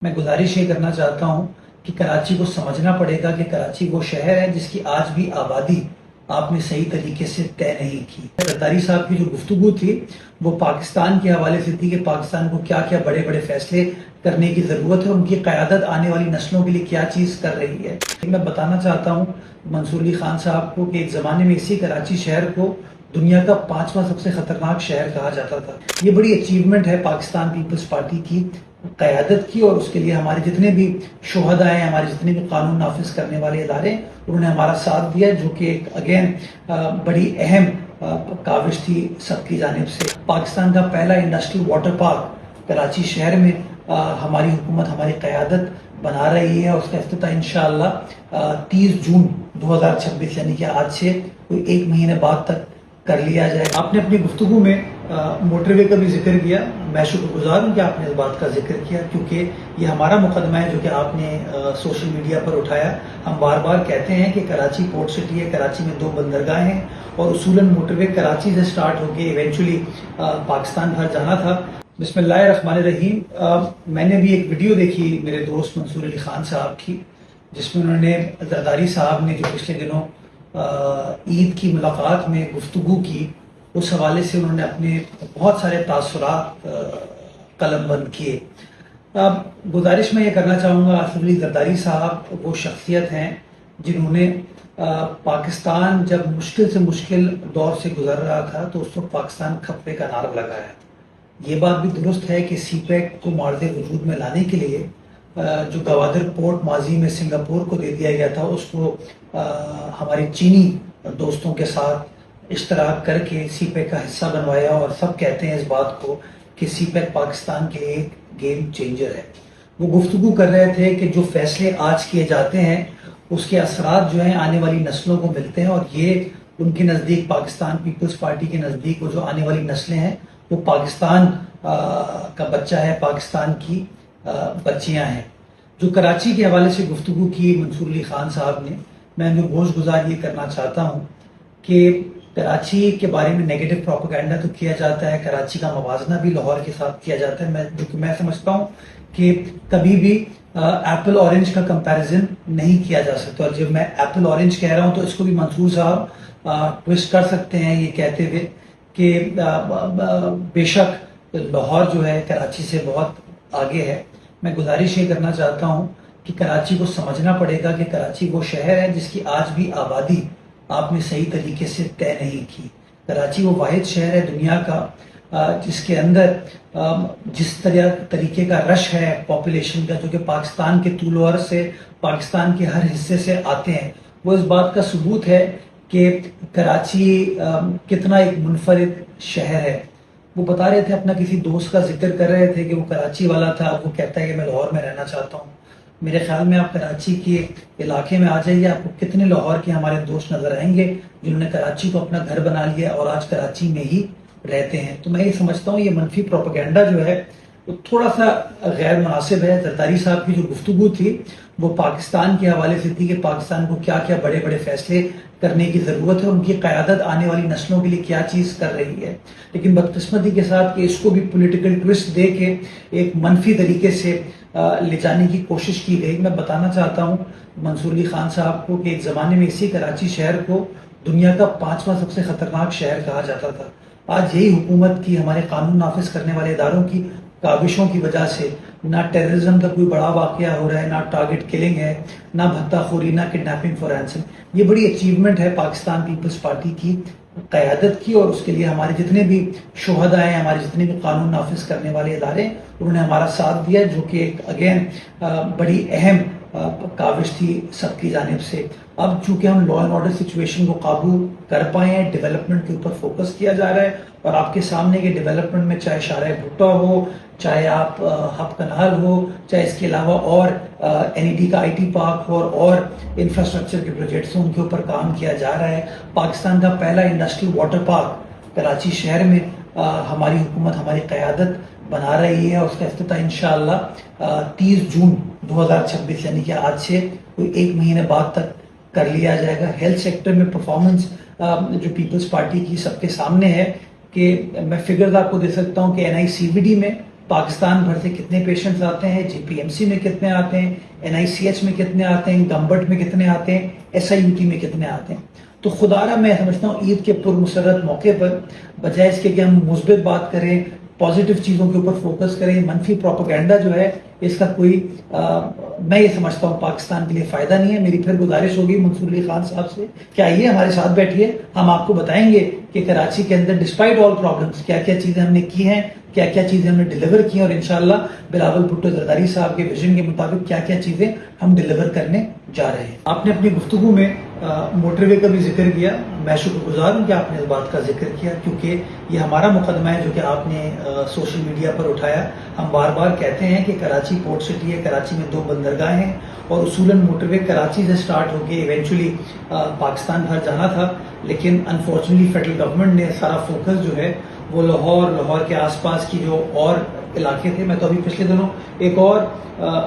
میں گزارش یہ کرنا چاہتا ہوں کہ کراچی کو سمجھنا پڑے گا کہ کراچی وہ شہر ہے جس کی آج بھی آبادی آپ نے صحیح طریقے سے طے نہیں کی۔ زرداری صاحب کی جو گفتگو تھی وہ پاکستان کے حوالے سے تھی کہ پاکستان کو کیا کیا بڑے بڑے فیصلے کرنے کی ضرورت ہے، ان کی قیادت آنے والی نسلوں کے لیے کیا چیز کر رہی ہے۔ میں بتانا چاہتا ہوں منصور علی خان صاحب کو کہ ایک زمانے میں اسی کراچی شہر کو دنیا کا 5واں سب سے خطرناک شہر کہا جاتا تھا۔ یہ بڑی اچیومنٹ ہے پاکستان پیپلز پارٹی کی قیادت کی، اور اس کے لیے ہمارے جتنے بھی شہداء ہیں، ہمارے جتنے بھی قانون نافذ کرنے والے ادارے، انہوں نے ہمارا ساتھ دیا، جو کہ ایک اگین بڑی اہم کاوش تھی سب کی جانب سے۔ پاکستان کا پہلا انڈسٹریل واٹر پارک کراچی شہر میں ہماری حکومت، ہماری قیادت بنا رہی ہے، اس کا افتتاح انشاءاللہ 30 جون 2026 یعنی کہ آج سے کوئی 1 مہینے بعد تک کر لیا جائے۔ آپ نے اپنی گفتگو میں موٹر وے کا بھی ذکر کیا۔ میں شکر گزار ہوں کہ آپ نے اس بات کا ذکر کیا، کیونکہ یہ ہمارا مقدمہ ہے جو کہ آپ نے سوشل میڈیا پر اٹھایا۔ ہم بار بار کہتے ہیں کہ کراچی پورٹ سٹی ہے، کراچی میں 2 بندرگاہیں ہیں، اور اصولاً موٹر وے کراچی سے سٹارٹ ہو کے ایونچولی پاکستان بھر جانا تھا۔ بسم اللہ الرحمن الرحیم۔ میں نے بھی ایک ویڈیو دیکھی میرے دوست منصور علی خان صاحب کی، جس میں انہوں نے زرداری صاحب نے جو پچھلے دنوں عید کی ملاقات میں گفتگو کی، اس حوالے سے انہوں نے اپنے بہت سارے تاثرات قلم بند کیے۔ گزارش میں یہ کرنا چاہوں گا، آصف علی زرداری صاحب وہ شخصیت ہیں جنہوں نے پاکستان جب مشکل سے مشکل دور سے گزر رہا تھا تو اس وقت پاکستان کھپے کا نعرہ لگایا۔ یہ بات بھی درست ہے کہ سی پیک کو مارد وجود میں لانے کے لیے جو گوادر پورٹ ماضی میں سنگاپور کو دے دیا گیا تھا، اس کو ہمارے چینی دوستوں کے ساتھ اشتراک کر کے سی پیک کا حصہ بنوایا، اور سب کہتے ہیں اس بات کو کہ سی پیک پاکستان کے لیے ایک گیم چینجر ہے۔ وہ گفتگو کر رہے تھے کہ جو فیصلے آج کیے جاتے ہیں اس کے اثرات جو ہیں آنے والی نسلوں کو ملتے ہیں، اور یہ ان کے نزدیک، پاکستان پیپلز پارٹی کے نزدیک، وہ جو آنے والی نسلیں ہیں وہ پاکستان کا بچہ ہے، پاکستان کی بچیاں ہیں۔ جو کراچی کے حوالے سے گفتگو کی منصور علی خان صاحب نے، میں جو گوش گزار یہ کرنا چاہتا ہوں کہ کراچی کے بارے میں نیگیٹو پروپیگنڈا تو کیا جاتا ہے، کراچی کا موازنہ بھی لاہور کے ساتھ کیا جاتا ہے، جو کہ میں سمجھتا ہوں کہ کبھی بھی ایپل اورنج کا کمپیریزن نہیں کیا جا سکتا، اور جب میں ایپل اورنج کہہ رہا ہوں تو اس کو بھی منصور صاحب ٹوسٹ کر سکتے ہیں یہ کہتے ہوئے کہ بے شک لاہور جو ہے کراچی سے بہت آگے ہے۔ میں گزارش یہ کرنا چاہتا ہوں کہ کراچی کو سمجھنا پڑے گا کہ کراچی وہ شہر ہے جس کی آج بھی آبادی آپ نے صحیح طریقے سے طے نہیں کی۔ کراچی وہ واحد شہر ہے دنیا کا جس کے اندر جس طریقے کا رش ہے پاپولیشن کا، جو کہ پاکستان کے طول و عرض سے، پاکستان کے ہر حصے سے آتے ہیں، وہ اس بات کا ثبوت ہے کہ کراچی کتنا ایک منفرد شہر ہے۔ وہ بتا رہے تھے، اپنا کسی دوست کا ذکر کر رہے تھے کہ وہ کراچی والا تھا، وہ کہتا ہے کہ میں لاہور میں رہنا چاہتا ہوں۔ میرے خیال میں آپ کراچی کے علاقے میں آ جائیے، آپ کو کتنے لاہور کے ہمارے دوست نظر آئیں گے جنہوں نے کراچی کو اپنا گھر بنا لیا اور آج کراچی میں ہی رہتے ہیں۔ تو میں یہ سمجھتا ہوں یہ منفی پروپیگنڈا جو ہے وہ تھوڑا سا غیر مناسب ہے۔ زرداری صاحب کی جو گفتگو تھی وہ پاکستان کے حوالے سے تھی کہ پاکستان کو کیا کیا بڑے بڑے فیصلے کرنے کی ضرورت ہے، ان کی قیادت آنے والی نسلوں کے لیے کیا چیز کر رہی ہے، لیکن بدقسمتی کے ساتھ کہ اس کو بھی پولیٹیکل ٹوسٹ دے کے ایک منفی طریقے سے لے جانے کی کوشش کی گئی۔ میں بتانا چاہتا ہوں منصور علی خان صاحب کو کہ ایک زمانے میں اسی کراچی شہر کو دنیا کا 5واں سب سے خطرناک شہر کہا جاتا تھا۔ آج یہی حکومت کی، ہمارے قانون نافذ کرنے والے اداروں کی کاوشوں کی وجہ سے نہ ٹیررزم کا کوئی بڑا واقعہ ہو رہا ہے، نہ ٹارگٹ کلنگ ہے، نہ بھتہ خوری، نہ کڈنیپنگ فار رینسم۔ یہ بڑی اچیومنٹ ہے پاکستان پیپلز پارٹی کی قیادت کی، اور اس کے لیے ہمارے جتنے بھی شہداء ہیں، ہمارے جتنے بھی قانون نافذ کرنے والے ادارے، انہوں نے ہمارا ساتھ دیا، جو کہ ایک اگین بڑی اہم کاوش تھی سب کی جانب سے۔ اب چونکہ ہم لا اینڈ آرڈر سچویشن کو قابو کر پائے ہیں، ڈیولپمنٹ کے اوپر فوکس کیا جا رہا ہے، اور آپ کے سامنے کے ڈیولپمنٹ میں چاہے شارع بھٹہ ہو، چاہے آپ ہب کنال ہو، چاہے اس کے علاوہ اور NED کا IT پارک ہو، اور انفراسٹرکچر کے پروجیکٹس ہیں، ان کے اوپر کام کیا جا رہا ہے۔ پاکستان کا پہلا انڈسٹریل واٹر پارک کراچی شہر میں ہماری حکومت، ہماری قیادت بنا رہی ہے، اور اس کا افتتاح انشاءاللہ 30 جون 2026 یعنی کہ آج سے کوئی 1 مہینے بعد تک کر لیا جائے گا۔ ہیلتھ سیکٹر میں پرفارمنس جو پیپلز پارٹی کی سب کے سامنے ہے، کہ میں فگرز آپ کو دے سکتا ہوں کہ NICVD میں پاکستان بھر سے کتنے پیشنٹس آتے ہیں, JPMC میں کتنے آتے ہیں, NICH میں کتنے آتے ہیں, گمبٹ میں کتنے آتے ہیں, SIUT میں کتنے آتے ہیں. تو خدا را میں سمجھتا ہوں عید کے پرمسرت موقع پر بجائے اس کے کہ ہم مثبت بات کریں, پازیٹیو چیزوں کے اوپر فوکس کریں, منفی پروپیگنڈا جو ہے اس کا کوئی میں یہ سمجھتا ہوں پاکستان کے لیے فائدہ نہیں ہے. میری پھر گزارش ہوگی منصور علی خان صاحب سے کہ آئیے ہمارے ساتھ بیٹھیے, ہم آپ کو بتائیں گے کہ کراچی کے اندر ڈسپائٹ آل پرابلمس کیا کیا چیزیں ہم نے کی ہیں, کیا کیا چیزیں ہم نے ڈیلیور کی ہیں, اور انشاءاللہ بلاول بھٹو زرداری صاحب کے ویژن کے مطابق کیا کیا چیزیں ہم ڈیلیور کرنے جا رہے ہیں. آپ نے اپنی گفتگو میں موٹر وے کا بھی ذکر کیا. میں شکر گزار ہوں کہ آپ نے اس بات کا ذکر کیا, کیونکہ یہ ہمارا مقدمہ ہے جو کہ آپ نے سوشل میڈیا پر اٹھایا. ہم بار بار کہتے ہیں کہ کراچی پورٹ سٹی ہے, کراچی میں 2 بندرگاہیں ہیں, اور اصولاً موٹر وے کراچی سے سٹارٹ ہو کے ایونچولی پاکستان بھر جانا تھا, لیکن انفارچونیٹلی فیڈرل گورنمنٹ نے سارا فوکس جو ہے وہ لاہور کے آس پاس کی جو اور علاقے تھے. میں تو ابھی پچھلے دنوں ایک اور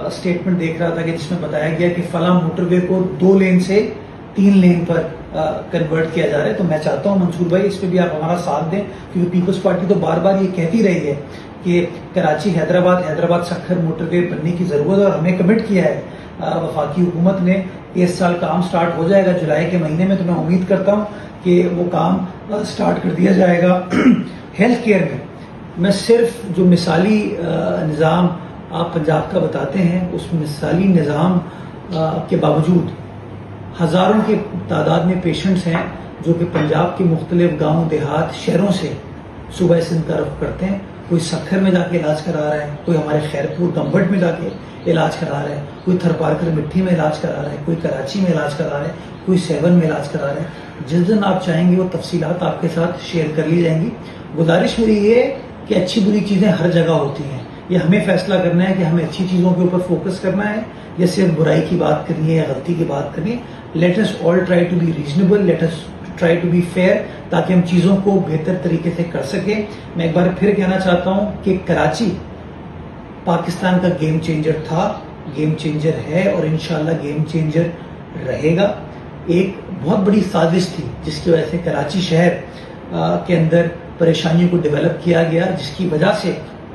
اسٹیٹمنٹ دیکھ رہا تھا کہ جس میں بتایا گیا کہ فلاں موٹر وے کو 2 لین سے 3 لین پر کنورٹ کیا جا رہا ہے. تو میں چاہتا ہوں منصور بھائی اس پہ بھی آپ ہمارا ساتھ دیں, کیونکہ پیپلز پارٹی تو بار بار یہ کہتی رہی ہے کہ کراچی حیدرآباد سکھر موٹر وے بننے کی ضرورت ہے, اور ہمیں کمٹ کیا ہے وفاقی حکومت نے کہ اس سال کام سٹارٹ ہو جائے گا جولائی کے مہینے میں. تو میں امید کرتا ہوں کہ وہ کام سٹارٹ کر دیا جائے گا. ہیلتھ کیئر میں صرف جو مثالی نظام آپ پنجاب کا بتاتے ہیں, اس مثالی نظام کے باوجود ہزاروں کی تعداد میں پیشنٹس ہیں جو کہ پنجاب کے مختلف گاؤں دیہات شہروں سے صوبہ سندھ کا رخ کرتے ہیں. کوئی سکھر میں جا کے علاج کرا رہا ہے, کوئی ہمارے خیرپور گمبٹ میں جا کے علاج کرا رہا ہے, کوئی تھرپارکر مٹھی میں علاج کرا رہا ہے, کوئی کراچی میں علاج کرا رہا ہے, کوئی 7 میں علاج کرا رہا ہے. جس دن آپ چاہیں گے وہ تفصیلات آپ کے ساتھ شیئر کر لی جائیں گی. گزارش میری یہ ہے کہ اچھی بری چیزیں ہر جگہ ہوتی ہیں, یہ ہمیں فیصلہ کرنا ہے کہ ہمیں اچھی چیزوں کے اوپر فوکس کرنا ہے یا صرف برائی کی بات کرنی ہے یا غلطی کی بات کرنی ہے. Let us all try to be reasonable, let us try to be fair, تاکہ ہم چیزوں کو بہتر طریقے سے کر سکیں. میں ایک بار پھر کہنا چاہتا ہوں کہ کراچی پاکستان کا گیم چینجر تھا, گیم چینجر ہے, اور انشاءاللہ گیم چینجر رہے گا. ایک بہت بڑی سازش تھی جس کی وجہ سے کراچی شہر کے اندر پریشانیوں کو ڈیولپ کیا گیا, جس کی وجہ سے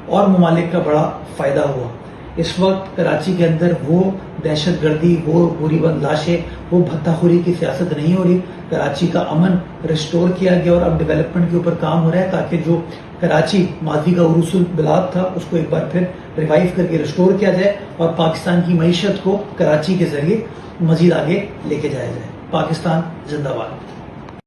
اور ممالک کا بڑا فائدہ ہوا. اس وقت کراچی کے اندر وہ دہشت گردی, وہ گولی بند لاشیں, وہ بھتہ خوری کی سیاست نہیں ہو رہی. کراچی کا امن ریسٹور کیا گیا اور اب ڈیولپمنٹ کے اوپر کام ہو رہا ہے, تاکہ جو کراچی ماضی کا عروس البلاد تھا اس کو ایک بار پھر ریوائیو کر کے ریسٹور کیا جائے, اور پاکستان کی معیشت کو کراچی کے ذریعے مزید آگے لے کے جایا جائے. پاکستان زندہ باد.